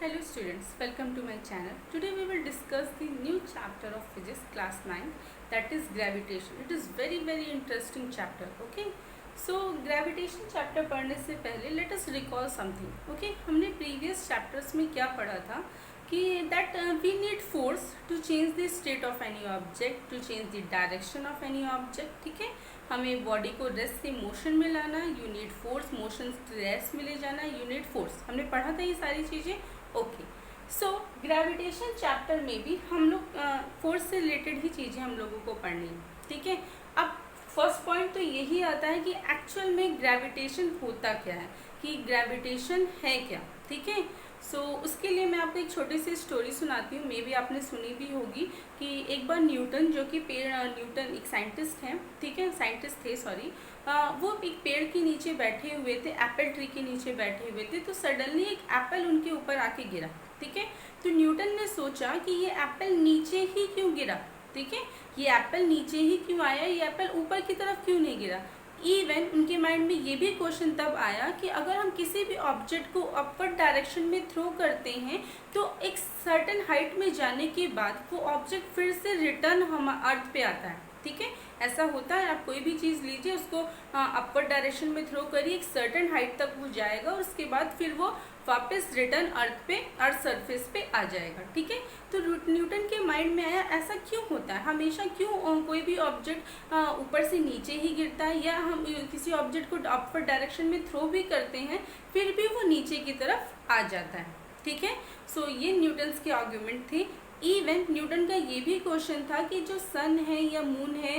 Hello students, welcome to my channel. Today we will discuss the new chapter of physics class 9, that is gravitation. It is very interesting chapter. Okay, so gravitation chapter पढ़ने से पहले let us recall something. Okay, हमने previous chapters में क्या पढ़ा था कि that we need force to change the state of any object, to change the direction of any object. ठीक है, हमें बॉडी को रेस्ट से मोशन में लाना, यू नीड फोर्स, मोशन से रेस्ट में ले जाना, यू नीड फोर्स. हमने पढ़ा था ये सारी चीज़ें. ओके, सो ग्रेविटेशन चैप्टर में भी हम लोग फोर्स से रिलेटेड ही चीज़ें हम लोगों को पढ़नी है. ठीक है, अब फर्स्ट पॉइंट तो यही आता है कि एक्चुअल में ग्रेविटेशन होता क्या है, कि ग्रेविटेशन है क्या. ठीक है, सो उसके लिए मैं आपको एक छोटी सी स्टोरी सुनाती हूँ. मे बी आपने सुनी भी होगी कि एक बार न्यूटन, जो कि न्यूटन एक साइंटिस्ट हैं, ठीक है, साइंटिस्ट थे सॉरी, वो एक पेड़ के नीचे बैठे हुए थे, एप्पल ट्री के नीचे बैठे हुए थे. तो सडनली एक एप्पल उनके ऊपर आके गिरा. ठीक है, तो न्यूटन ने सोचा कि ये एप्पल नीचे ही क्यों गिरा. ठीक है, ये एप्पल नीचे ही क्यों आया, ये एप्पल ऊपर की तरफ क्यों नहीं गिरा. इवन उनके माइंड में ये भी क्वेश्चन तब आया कि अगर हम किसी भी ऑब्जेक्ट को अपवर्ड डायरेक्शन में थ्रो करते हैं तो एक सर्टेन हाइट में जाने के बाद वो ऑब्जेक्ट फिर से रिटर्न हम अर्थ पे आता है. ठीक है, ऐसा होता है. आप कोई भी चीज़ लीजिए, उसको अपवर्ड डायरेक्शन में थ्रो करिए, एक सर्टेन हाइट तक वो जाएगा और उसके बाद फिर वो वापस रिटर्न अर्थ सरफेस पे आ जाएगा. ठीक है, तो न्यूटन के माइंड में आया ऐसा क्यों होता है, हमेशा क्यों कोई भी ऑब्जेक्ट ऊपर से नीचे ही गिरता है, या हम किसी ऑब्जेक्ट को अपवर्ड डायरेक्शन में थ्रो भी करते हैं फिर भी वो नीचे की तरफ आ जाता है. ठीक है, सो ये न्यूटन्स के आर्ग्यूमेंट थे. इवन न्यूटन का ये भी क्वेश्चन था कि जो सन है या मून है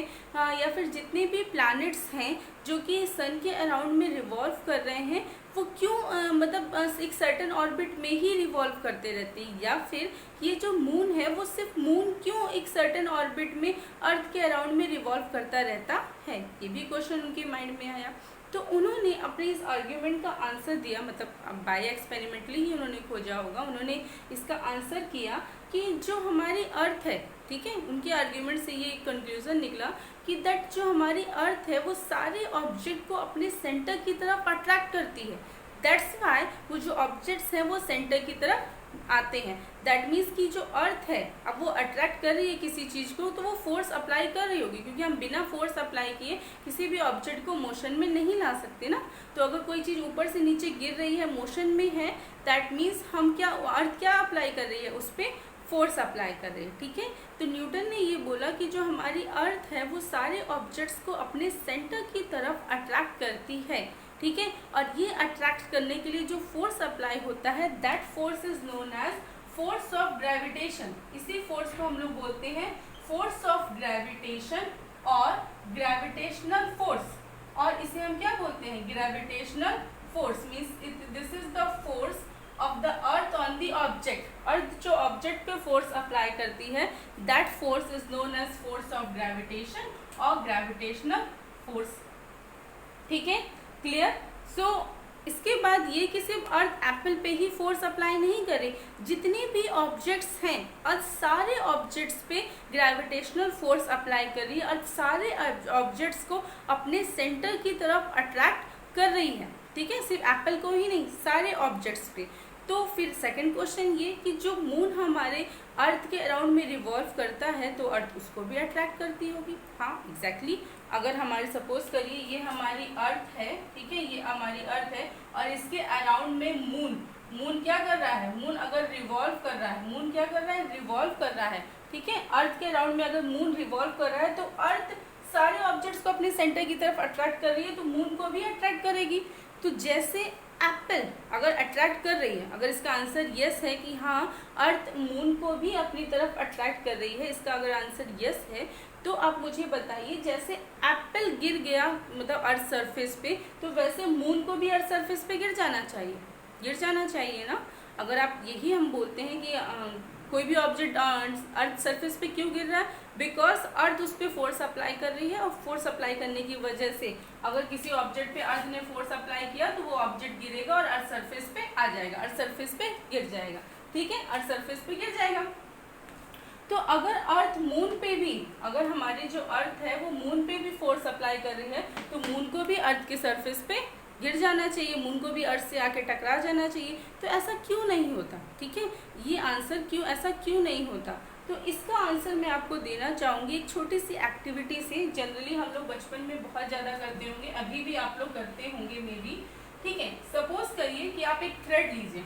या फिर जितने भी प्लैनेट्स हैं जो कि सन के अराउंड में रिवॉल्व कर रहे हैं, वो क्यों मतलब एक सर्टेन ऑर्बिट में ही रिवॉल्व करते रहते हैं, या फिर ये जो मून है वो सिर्फ मून क्यों एक सर्टेन ऑर्बिट में अर्थ के अराउंड में रिवॉल्व करता रहता है. ये भी क्वेश्चन उनके माइंड में आया. तो उन्होंने अपने इस आर्ग्यूमेंट का आंसर दिया, मतलब बाय एक्सपेरिमेंटली ही उन्होंने खोजा होगा. उन्होंने इसका आंसर किया कि जो हमारी अर्थ है, ठीक है, उनके आर्ग्यूमेंट से ये कंक्लूजन निकला कि दैट जो हमारी अर्थ है वो सारे ऑब्जेक्ट को अपने सेंटर की तरफ अट्रैक्ट करती है. दैट्स वाई वो जो ऑब्जेक्ट्स हैं वो सेंटर की तरफ आते हैं. दैट मीन्स कि जो अर्थ है अब वो अट्रैक्ट कर रही है किसी चीज़ को, तो वो फोर्स अप्लाई कर रही होगी, क्योंकि हम बिना फोर्स अप्लाई किए किसी भी ऑब्जेक्ट को मोशन में नहीं ला सकते ना. तो अगर कोई चीज़ ऊपर से नीचे गिर रही है, मोशन में है, दैट मीन्स हम क्या, अर्थ क्या अप्लाई कर रही है, उस पर फोर्स अप्लाई कर रहे हैं. ठीक है, तो न्यूटन ने ये बोला कि जो हमारी अर्थ है वो सारे ऑब्जेक्ट्स को अपने सेंटर की तरफ अट्रैक्ट करती है. ठीक है, और ये अट्रैक्ट करने के लिए जो फोर्स अप्लाई होता है, that force is known as force of gravitation. इसी फोर्स को हम लोग बोलते हैं फोर्स ऑफ ग्रेविटेशन और ग्रेविटेशनल फोर्स. और इसे हम क्या बोलते हैं, gravitational force. Means this is the force of the earth on the object. Earth जो ऑब्जेक्ट पे फोर्स अप्लाई करती है, that force is known as force of gravitation और ग्रेविटेशनल फोर्स. ठीक है, क्लियर. सो इसके बाद ये कि सिर्फ अर्थ एप्पल पे ही फोर्स अप्लाई नहीं करे, जितने भी ऑब्जेक्ट्स हैं अर्थ सारे ऑब्जेक्ट्स पे ग्रेविटेशनल फोर्स अप्लाई कर रही है, अर्थ सारे ऑब्जेक्ट्स को अपने सेंटर की तरफ अट्रैक्ट कर रही है. ठीक है, सिर्फ एप्पल को ही नहीं, सारे ऑब्जेक्ट्स पे. तो फिर सेकंड क्वेश्चन ये कि जो मून हमारे अर्थ के अराउंड में रिवॉल्व करता है तो अर्थ उसको भी अट्रैक्ट करती होगी. हाँ एग्जैक्टली. अगर हमारी सपोज करिए ये हमारी अर्थ है, ठीक है, ये हमारी अर्थ है और इसके अराउंड में मून क्या कर रहा है, मून अगर रिवॉल्व कर रहा है, मून क्या कर रहा है, रिवॉल्व कर रहा है. ठीक है, अर्थ के अराउंड में अगर मून रिवॉल्व कर रहा है तो अर्थ सारे ऑब्जेक्ट्स को अपने सेंटर की तरफ अट्रैक्ट कर रही है, तो मून को भी अट्रैक्ट करेगी. तो जैसे एप्पल अगर अट्रैक्ट कर रही है, अगर इसका आंसर यस है कि हाँ अर्थ मून को भी अपनी तरफ अट्रैक्ट कर रही है, इसका अगर आंसर यस है तो आप मुझे बताइए जैसे एप्पल गिर गया मतलब अर्थ सरफेस पे, तो वैसे मून को भी अर्थ सरफेस पे गिर जाना चाहिए ना. अगर आप यही हम बोलते हैं कि कोई भी ऑब्जेक्ट अर्थ सरफेस पे क्यों गिर रहा है, बिकॉज अर्थ उस पर फोर्स अप्लाई कर रही है, और फोर्स अप्लाई करने की वजह से अगर किसी ऑब्जेक्ट पे अर्थ ने फोर्स अप्लाई किया तो वो ऑब्जेक्ट गिरेगा और अर्थ सरफेस पे आ जाएगा, अर्थ सरफेस पे गिर जाएगा. ठीक है, अर्थ सरफेस पे गिर जाएगा. तो अगर अर्थ मून पे भी, अगर हमारी जो अर्थ है वो मून पे भी फोर्स अप्लाई कर रही है तो मून को भी अर्थ के सरफेस पे गिर जाना चाहिए, मून को भी अर्थ से आके टकरा जाना चाहिए। तो ऐसा क्यों नहीं होता, ठीक है, ये आंसर क्यों ऐसा क्यों नहीं होता, तो इसका आंसर मैं आपको देना चाहूँगी एक छोटी सी एक्टिविटी से। जनरली हम लोग बचपन में बहुत ज़्यादा करते होंगे, अभी भी आप लोग करते होंगे मे बी, ठीक है। सपोज करिए कि आप एक थ्रेड लीजिए,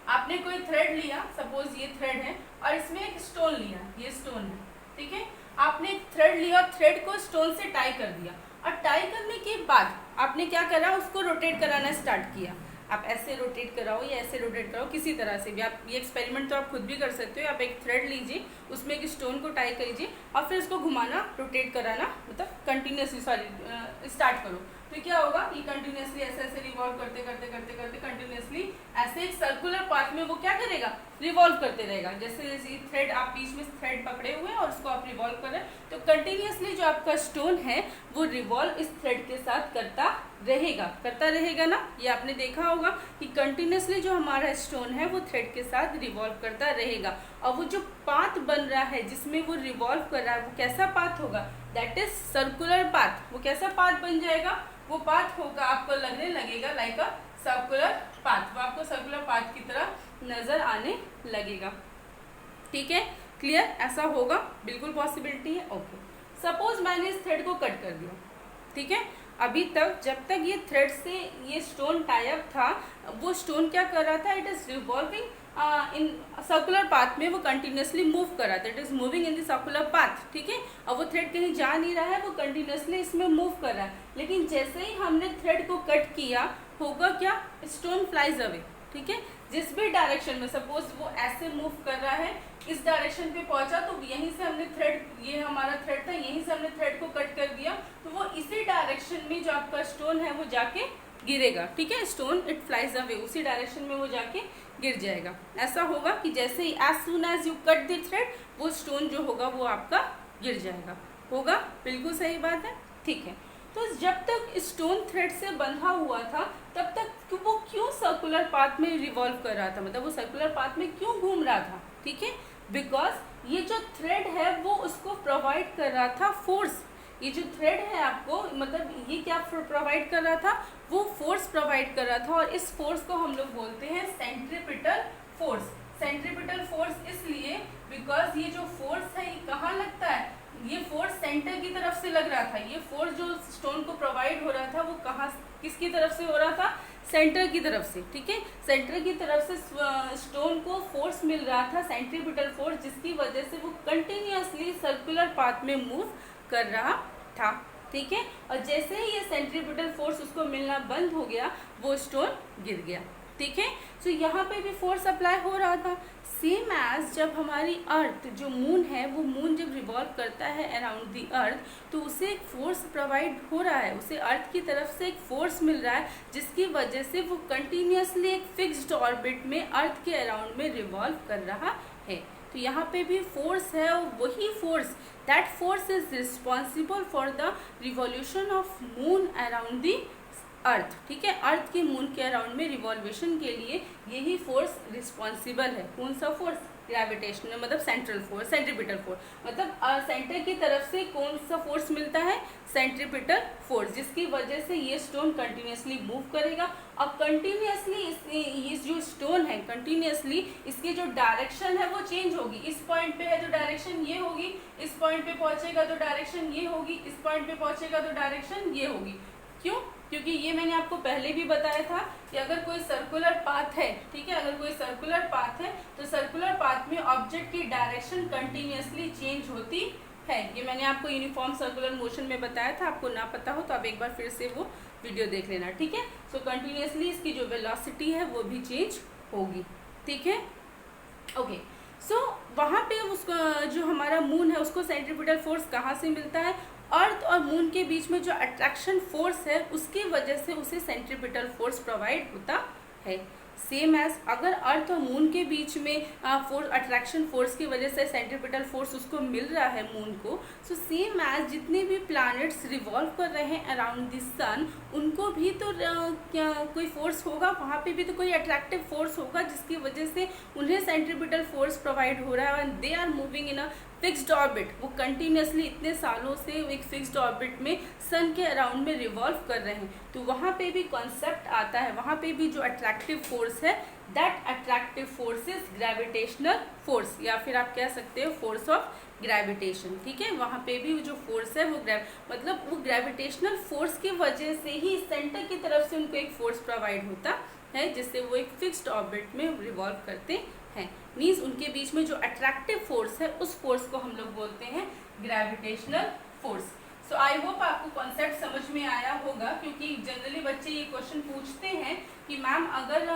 आपने कोई थ्रेड लिया, सपोज ये थ्रेड है और इसमें एक स्टोन लिया, ये स्टोन है, ठीक है। आपने एक थ्रेड लिया और थ्रेड को स्टोन से टाई कर दिया, और टाई करने के बाद आपने क्या करा, उसको रोटेट कराना स्टार्ट किया। आप ऐसे रोटेट कराओ या ऐसे रोटेट कराओ, किसी तरह से भी आप ये एक्सपेरिमेंट तो आप खुद भी कर सकते हो। आप एक थ्रेड लीजिए, उसमें एक स्टोन को टाई कीजिए और फिर उसको घुमाना, रोटेट कराना, मतलब कंटिन्यूसली स्टार्ट करो। तो क्या होगा, ये कंटिन्यूसली ऐसे ऐसे रिवॉल्व करते करते करते करते कंटिन्यूसली ऐसे एक सर्कुलर पाथ में वो क्या करेगा, रिवॉल्व करते रहेगा। जैसे जैसे थ्रेड आप बीच में थ्रेड पकड़े हुए हैं और उसको आप रिवॉल्व कर रहे हैं, तो कंटिन्यूसली जो आपका स्टोन है वो रिवॉल्व इस थ्रेड के साथ करता रहेगा ना। ये आपने देखा होगा कि कंटिन्यूसली जो हमारा स्टोन है वो थ्रेड के साथ रिवॉल्व करता रहेगा। और वो जो पाथ बन रहा है जिसमें वो रिवॉल्व कर रहा है, वो कैसा पाथ होगा, दैट इज सर्कुलर पाथ। वो कैसा पाथ बन जाएगा, वो पाथ होगा, आपको लगने लगेगा लाइक अ सर्कुलर पाथ, वो आपको सर्कुलर पाथ की तरह नजर आने लगेगा, ठीक है, क्लियर। ऐसा होगा, बिल्कुल पॉसिबिलिटी है। ओके, सपोज मैंने इस थ्रेड को कट कर दिया, ठीक है। अभी तक जब तक ये थ्रेड से ये स्टोन टाई अप था, वो स्टोन क्या कर रहा था, it is revolving in circular path में, वो कंटिन्यूसली मूव कर रहा था, it is moving in the circular path, ठीक है। अब वो थ्रेड कहीं जा नहीं रहा है, वो कंटिन्यूसली इसमें मूव कर रहा है। लेकिन जैसे ही हमने थ्रेड को कट किया, होगा क्या, स्टोन फ्लाइज अवे, ठीक है। जिस भी डायरेक्शन में, सपोज वो ऐसे मूव कर रहा है, इस डायरेक्शन पे पहुंचा, तो यहीं से हमने थ्रेड, ये hamaरा थ्रेड था, यहीं से हमने थ्रेड को कट कर दिया, तो वो इसी डायरेक्शन में जो आपका स्टोन है वो जाके गिरेगा, ठीक है। स्टोन इट फ्लाइज अवे, उसी डायरेक्शन में वो जाके गिर जाएगा। ऐसा होगा कि जैसे ही as soon as you cut the thread, वो स्टोन जो होगा वो आपका गिर जाएगा, होगा, बिल्कुल सही बात है, ठीक है। तो जब तक स्टोन थ्रेड से बंधा हुआ था, तब तक वो क्यों सर्कुलर पाथ में रिवॉल्व कर रहा था, मतलब वो सर्कुलर पाथ में क्यों घूम रहा था, ठीक है, बिकॉज ये जो थ्रेड है वो उसको प्रोवाइड कर रहा था फोर्स। ये जो थ्रेड है आपको, मतलब ये क्या प्रोवाइड कर रहा था, वो फोर्स प्रोवाइड कर रहा था, और इस फोर्स को हम लोग बोलते हैं सेंट्रीपिटल फोर्स। सेंट्रीपिटल फोर्स इसलिए बिकॉज ये जो फोर्स है ये कहाँ लगता है, ये फोर्स सेंटर की तरफ से लग रहा था। ये फोर्स जो स्टोन को प्रोवाइड हो रहा था वो कहाँ, किसकी तरफ से हो रहा था, सेंटर की तरफ से, ठीक है। सेंटर की तरफ से स्टोन को फोर्स मिल रहा था, सेंट्रीपिटल फोर्स, जिसकी वजह से वो कंटिन्यूसली सर्कुलर पाथ में मूव कर रहा था, ठीक है। और जैसे ही ये सेंट्रीपिटल फोर्स उसको मिलना बंद हो गया, वो स्टोन गिर गया, ठीक है। सो यहाँ पे भी फोर्स अप्लाई हो रहा था, सेम एज जब हमारी अर्थ जो मून है, वो मून जब रिवॉल्व करता है अराउंड दी अर्थ, तो उसे एक फोर्स प्रोवाइड हो रहा है, उसे अर्थ की तरफ से एक फोर्स मिल रहा है, जिसकी वजह से वो कंटिन्यूसली एक फिक्स्ड ऑर्बिट में अर्थ के अराउंड में रिवॉल्व कर रहा है। तो यहाँ पे भी फोर्स है, वही force, that force is responsible for the revolution of moon around the earth, ठीक है। अर्थ के मून के अराउंड में रिवॉल्वेशन के लिए यही फोर्स रिस्पॉन्सिबल है। कौन सा फोर्स, ग्रेविटेशनल, मतलब सेंट्रल फोर्स, सेंट्रीपिटल फोर्स, मतलब सेंटर की तरफ से कौन सा फोर्स मिलता है, सेंट्रीपिटल फोर्स, जिसकी वजह से ये स्टोन कंटिन्यूसली मूव करेगा। और कंटिन्यूसली ये जो स्टोन है, कंटिन्यूसली इसकी जो डायरेक्शन है वो चेंज होगी। इस पॉइंट पे है तो डायरेक्शन ये होगी, इस पॉइंट पे पहुंचेगा तो डायरेक्शन ये होगी, इस पॉइंट पे पहुंचेगा तो डायरेक्शन ये होगी। क्यों, क्योंकि ये मैंने आपको पहले भी बताया था कि अगर कोई सर्कुलर पाथ है, ठीक है, अगर कोई सर्कुलर पाथ है तो सर्कुलर पाथ में ऑब्जेक्ट की डायरेक्शन कंटिन्यूसली चेंज होती है। ये मैंने आपको यूनिफॉर्म सर्कुलर मोशन में बताया था, आपको ना पता हो तो आप एक बार फिर से वो वीडियो देख लेना, ठीक है। सो कंटिन्यूसली इसकी जो वेलोसिटी है वो भी चेंज होगी, ठीक है, ओके। सो वहाँ पे उसको जो हमारा मून है उसको सेंट्रीपिटल फोर्स कहाँ से मिलता है, अर्थ और मून के बीच में जो अट्रैक्शन फोर्स है उसकी वजह से उसे सेंट्रीपिटल फोर्स प्रोवाइड होता है। सेम एज अगर अर्थ और मून के बीच में फोर्स, अट्रैक्शन फोर्स की वजह से सेंट्रीपिटल फोर्स उसको मिल रहा है मून को, सो सेम एज जितने भी प्लैनेट्स रिवॉल्व कर रहे हैं अराउंड द सन, उनको भी तो क्या कोई फोर्स होगा, वहाँ पे भी तो कोई अट्रैक्टिव फोर्स होगा, जिसकी वजह से उन्हें सेंट्रीपिटल फोर्स प्रोवाइड हो रहा है and they are moving in a fixed orbit, वो कंटिन्यूसली इतने सालों से एक फिक्स्ड ऑर्बिट में सन के अराउंड में रिवॉल्व कर रहे हैं, तो वहाँ पे भी कॉन्सेप्ट आता है, वहाँ पे भी जो अट्रैक्टिव फोर्स है, that attractive force is gravitational force, या फिर आप कह सकते हो फोर्स ऑफ ग्रेविटेशन। ठीक है, वहाँ पे भी जो फोर्स है वो मतलब वो ग्रेविटेशनल फोर्स की वजह से ही सेंटर की तरफ से उनको एक फोर्स प्रोवाइड होता है, जिससे वो एक फिक्स्ड ऑर्बिट में रिवॉल्व करते हैं। मीन्स उनके बीच में जो अट्रैक्टिव फोर्स है उस फोर्स को हम लोग बोलते हैं gravitational force. So I hope आपको कॉन्सेप्ट समझ में आया होगा, क्योंकि जनरली बच्चे ये क्वेश्चन पूछते हैं कि मैम अगर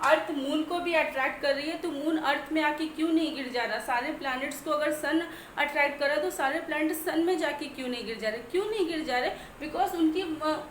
अर्थ मून को भी अट्रैक्ट कर रही है तो मून अर्थ में आके क्यों नहीं गिर जा रहा, सारे प्लैनेट्स को अगर सन अट्रैक्ट कर रहा है तो सारे प्लैनेट सन में जाके क्यों नहीं गिर जा रहे, क्यों नहीं गिर जा रहे? बिकॉज उनकी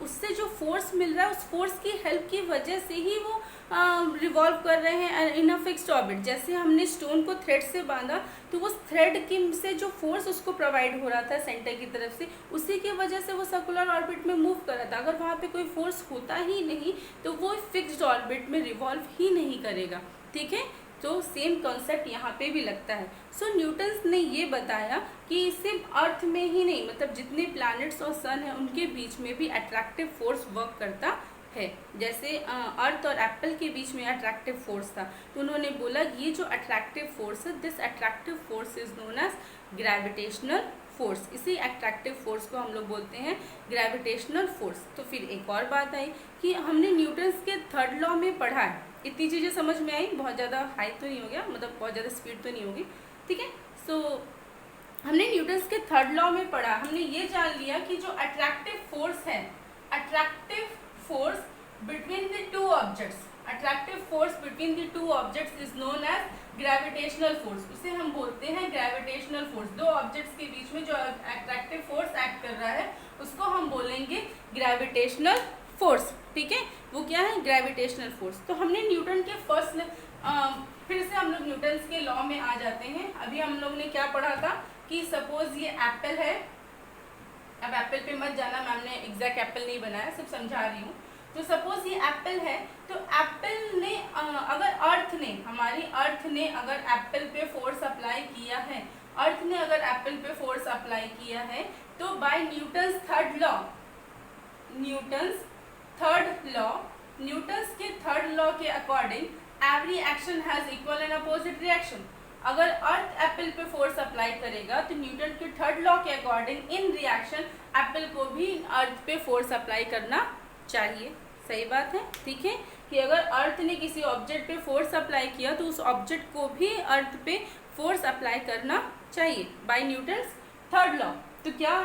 उससे जो फोर्स मिल रहा है उस फोर्स की हेल्प की वजह से ही वो रिवॉल्व कर रहे हैं इन अ फिक्स्ड ऑर्बिट। जैसे हमने स्टोन को थ्रेड से बांधा तो वो थ्रेड की से जो फोर्स उसको प्रोवाइड हो रहा था सेंटर की तरफ से, उसी की वजह से वो सर्कुलर ऑर्बिट में मूव कर रहा था। अगर वहाँ पे कोई फोर्स होता ही नहीं तो वो फिक्स्ड ऑर्बिट में रिवॉल्व ही नहीं करेगा। ठीक है, तो सेम कॉन्सेप्ट यहाँ पे भी लगता है। सो न्यूटन्स ने ये बताया कि सिर्फ अर्थ में ही नहीं, मतलब जितने प्लैनेट्स और सन है उनके बीच में भी अट्रैक्टिव फोर्स वर्क करता है। जैसे अर्थ और एप्पल के बीच में अट्रैक्टिव फोर्स था, तो उन्होंने बोला ये जो अट्रैक्टिव फोर्स है, this attractive force is known as gravitational force. इसी अट्रैक्टिव फोर्स को हम लोग बोलते हैं ग्रेविटेशनल फोर्स। तो फिर एक और बात आई कि हमने न्यूटन्स के थर्ड लॉ में पढ़ा है, इतनी चीज़ें समझ में आई, बहुत ज़्यादा हाई तो नहीं हो गया, मतलब बहुत ज़्यादा स्पीड तो नहीं होगी। ठीक है, सो हमने न्यूटन्स के थर्ड लॉ में पढ़ा, हमने ये जान लिया कि जो अट्रैक्टिव फोर्स है, attractive force between the two objects, attractive force between the two objects is known as gravitational force. उसे हम बोलते हैं ग्रेविटेशनल फोर्स। दो ऑब्जेक्ट्स के बीच में जो अट्रैक्टिव फोर्स एक्ट कर रहा है उसको हम बोलेंगे ग्रेविटेशनल फोर्स। ठीक है, वो क्या है? Gravitational force. तो हमने न्यूटन के फिर से हम लोग न्यूटन्स के लॉ में आ जाते हैं। अभी हम लोग ने क्या पढ़ा था कि सपोज ये एप्पल है, अब एप्पल पे मत जाना, मैम ने एग्जैक्ट एप्पल नहीं बनाया, सिर्फ समझा रही हूँ। तो सपोज ये एप्पल है, तो एप्पल ने अगर अर्थ ने, हमारी अर्थ ने अगर एप्पल पे फोर्स अप्लाई किया है, अर्थ ने अगर एप्पल पे फोर्स अप्लाई किया है, तो by Newton's third law, Newton's के थर्ड लॉ के according every action has equal and opposite reaction. अगर अर्थ एप्पल पे फोर्स अप्लाई करेगा तो न्यूटन के थर्ड लॉ के अकॉर्डिंग इन रिएक्शन एप्पल को भी अर्थ पे फोर्स अप्लाई करना चाहिए। सही बात है। ठीक है, कि अगर अर्थ ने किसी ऑब्जेक्ट पे फोर्स अप्लाई किया तो उस ऑब्जेक्ट को भी अर्थ पे फोर्स अप्लाई करना चाहिए बाय न्यूटन्स थर्ड लॉ। तो क्या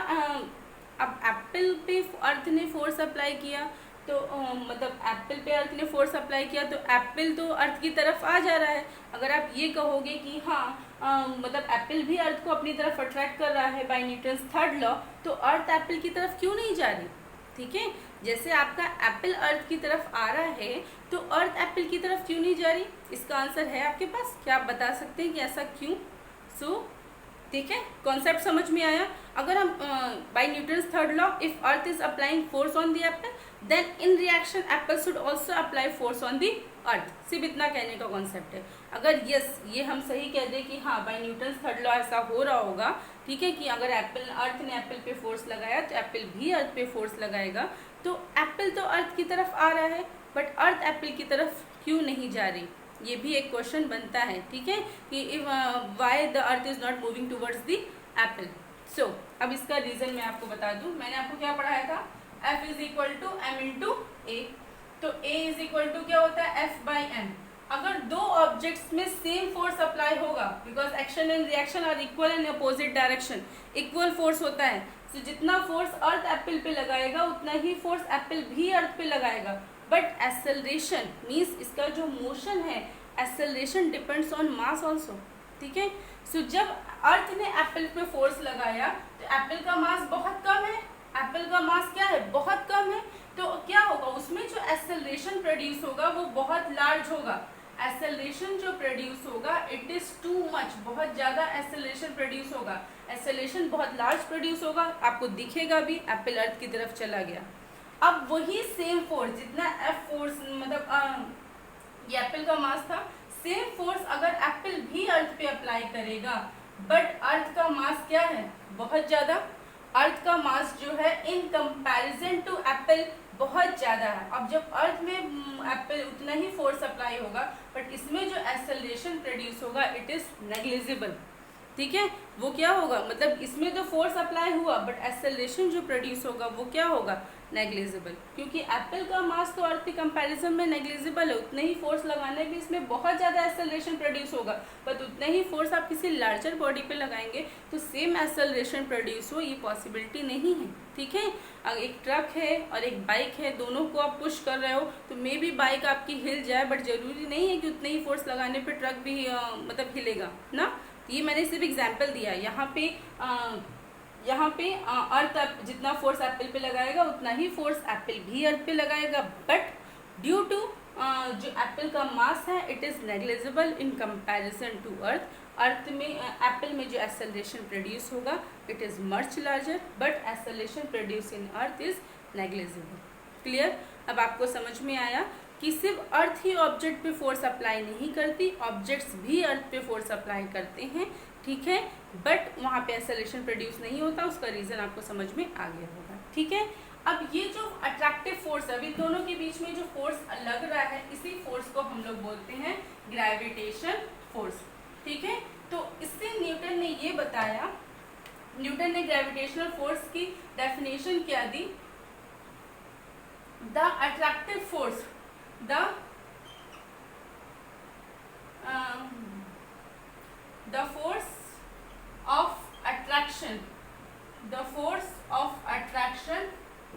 अब एप्पल पे अर्थ ने फोर्स अप्लाई किया, तो मतलब एप्पल पे अर्थ ने फोर्स अप्लाई किया तो एप्पल तो अर्थ की तरफ आ जा रहा है। अगर आप ये कहोगे कि हाँ मतलब एप्पल भी अर्थ को अपनी तरफ अट्रैक्ट कर रहा है बाय न्यूटन्स थर्ड लॉ, तो अर्थ एप्पल की तरफ क्यों नहीं जा रही? ठीक है, जैसे आपका एप्पल अर्थ की तरफ आ रहा है तो अर्थ एप्पल की तरफ क्यों नहीं जा रही? इसका आंसर है आपके पास, क्या आप बता सकते हैं कि ऐसा क्यों? ठीक है, कॉन्सेप्ट समझ में आया। अगर हम by Newton's third law, if earth is applying force on the apple, then in reaction apple should also apply force on the earth. सिर्फ इतना कहने का कॉन्सेप्ट है। अगर यस ये हम सही कह दें कि हाँ बाय न्यूटन्स थर्ड लॉ ऐसा हो रहा होगा, ठीक है, कि अगर अर्थ ने एप्पल पे फोर्स लगाया तो एप्पल भी अर्थ पे फोर्स लगाएगा, तो एप्पल तो अर्थ की तरफ आ रहा है बट अर्थ एप्पल की तरफ क्यों नहीं जा रही? ये भी एक क्वेश्चन बनता है। ठीक है, कि why the earth is not moving towards the apple. So अब इसका रीजन मैं आपको बता दूं। मैंने आपको क्या पढ़ाया था? F is equal to M into A. तो A इज इक्वल टू क्या होता है? F by M. अगर दो ऑब्जेक्ट्स में सेम फोर्स अप्लाई होगा, because action and reaction are equal in opposite direction, equal force होता है, तो जितना फोर्स अर्थ एप्पल पे लगाएगा उतना ही फोर्स एप्पल भी अर्थ पे लगाएगा। बट एक्सेलरेशन मीन्स इसका जो मोशन है, acceleration depends on mass also. ठीक है, सो जब अर्थ ने एप्पल पे फोर्स लगाया तो एप्पल का मास बहुत कम है, एप्पल का मास क्या है? बहुत कम है। तो क्या होगा? उसमें जो एक्सेलरेशन प्रोड्यूस होगा वो बहुत लार्ज होगा। एक्सेलरेशन जो प्रोड्यूस होगा इट इज टू मच, बहुत ज़्यादा एक्सेलरेशन प्रोड्यूस होगा, एक्सेलरेशन बहुत लार्ज प्रोड्यूस होगा, आपको दिखेगा भी एप्पल अर्थ की तरफ चला गया। अब वही सेम फोर्स, जितना एफ फोर्स मतलब ये एप्पल का मास था, सेम फोर्स अगर एप्पल भी अर्थ पे अप्लाई करेगा बट अर्थ का मास क्या है, बहुत ज़्यादा। अर्थ का मास जो है इन कंपैरिजन टू एप्पल बहुत ज़्यादा है। अब जब अर्थ में एप्पल उतना ही फोर्स अप्लाई होगा, बट इसमें जो एक्सेलरेशन प्रोड्यूस होगा इट इज़ नेग्लिजिबल। ठीक है, वो क्या होगा, मतलब इसमें तो फोर्स अप्लाई हुआ बट एक्सेलरेशन जो प्रोड्यूस होगा वो क्या होगा, नेग्लिजिबल। क्योंकि एप्पल का मास तो अर्थ के कंपैरिजन में नेग्लिजिबल है, उतने ही फोर्स लगाने पे इसमें बहुत ज़्यादा एक्सेलरेशन प्रोड्यूस होगा, बट उतना ही फोर्स आप किसी लार्जर बॉडी पे लगाएंगे तो सेम एक्सेलरेशन प्रोड्यूस हो, ये पॉसिबिलिटी नहीं है। ठीक है, अगर एक ट्रक है और एक बाइक है, दोनों को आप पुश कर रहे हो तो मे बी बाइक आपकी हिल जाए, बट जरूरी नहीं है कि उतने ही फोर्स लगाने पे ट्रक भी मतलब हिलेगा ना। ये मैंने सिर्फ एग्जाम्पल दिया। यहाँ पे अर्थ जितना फोर्स एप्पल पे लगाएगा उतना ही फोर्स एप्पल भी अर्थ पे लगाएगा, बट ड्यू टू जो एप्पल का मास है it is negligible in comparison to earth. Earth में एप्पल में जो एक्सेलरेशन प्रोड्यूस होगा it is much larger, but acceleration produce in earth is negligible. Clear. अब आपको समझ में आया कि सिर्फ अर्थ ही ऑब्जेक्ट पे फोर्स अप्लाई नहीं करती, ऑब्जेक्ट्स भी अर्थ पे फोर्स अप्लाई करते हैं। ठीक है, बट वहाँ पे एक्सेलरेशन प्रोड्यूस नहीं होता, उसका रीज़न आपको समझ में आ गया होगा। ठीक है, अब ये जो अट्रैक्टिव फोर्स है, इन दोनों के बीच में जो फोर्स लग रहा है इसी फोर्स को हम लोग बोलते हैं ग्रेविटेशन फोर्स। ठीक है, तो इससे न्यूटन ने ये बताया, न्यूटन ने ग्रेविटेशनल फोर्स की डेफिनेशन क्या दी, the attractive force, the force of attraction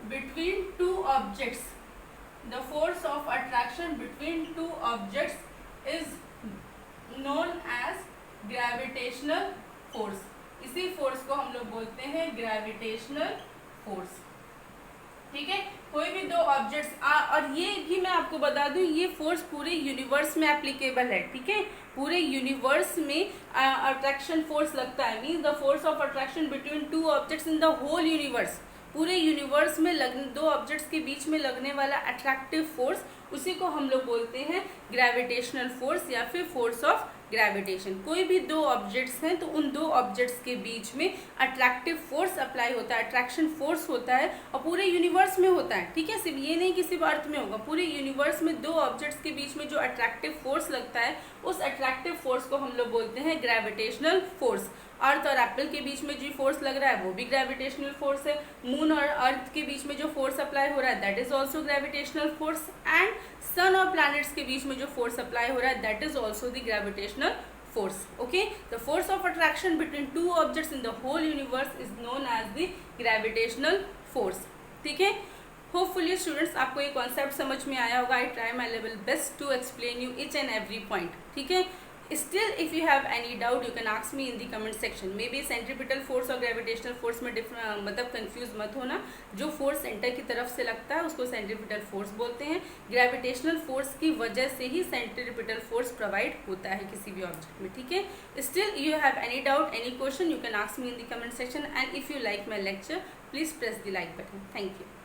between two objects, the force of attraction between two objects is known as gravitational force। इसी फोर्स को हम लोग बोलते हैं ग्रेविटेशनल फोर्स। ठीक है, कोई भी दो ऑब्जेक्ट्स और ये भी मैं आपको बता दूं, ये फोर्स पूरे यूनिवर्स में एप्लीकेबल है। ठीक है, पूरे यूनिवर्स में अट्रैक्शन फोर्स लगता है, means the force of attraction between two objects in the whole universe. पूरे यूनिवर्स में दो ऑब्जेक्ट्स के बीच में लगने वाला अट्रैक्टिव फोर्स, उसी को हम लोग बोलते हैं ग्रेविटेशनल फोर्स या फिर फोर्स ऑफ ग्रेविटेशन। कोई भी दो ऑब्जेक्ट्स हैं तो उन दो ऑब्जेक्ट्स के बीच में अट्रैक्टिव फोर्स अप्लाई होता है, अट्रैक्शन फोर्स होता है, और पूरे यूनिवर्स में होता है। ठीक है, सिर्फ ये नहीं कि सिर्फ अर्थ में होगा, पूरे यूनिवर्स में दो ऑब्जेक्ट्स के बीच में जो अट्रैक्टिव फोर्स लगता है उस अट्रैक्टिव फोर्स को हम लोग बोलते हैं ग्रेविटेशनल फोर्स। अर्थ और एप्पल के बीच में जो फोर्स लग रहा है वो भी ग्रेविटेशनल फोर्स है। मून और अर्थ के बीच में जो फोर्स अप्लाई हो रहा है that is also gravitational force, and sun और प्लैनेट्स के बीच में जो फोर्स अप्लाई हो रहा है that is also the gravitational force। Okay, the force of attraction between two objects in the whole universe is known as the gravitational force। ठीक है, hopefully students आपको ये कॉन्सेप्ट समझ में आया होगा। I try my level best to explain you each and every point. ठीक है, still if you have any doubt you can ask me in the comment section. Maybe centripetal force और gravitational force में मतलब confuse मत होना। जो force centre की तरफ से लगता है उसको सेंट्रीपिटल फोर्स बोलते हैं। ग्रेविटेशनल फोर्स की वजह से ही सेंट्रीपिटल फोर्स प्रोवाइड होता है किसी भी ऑब्जेक्ट में। ठीक है, still you have any doubt, any question, you can ask me in the comment section, and if you like my lecture please press the like button. Thank you.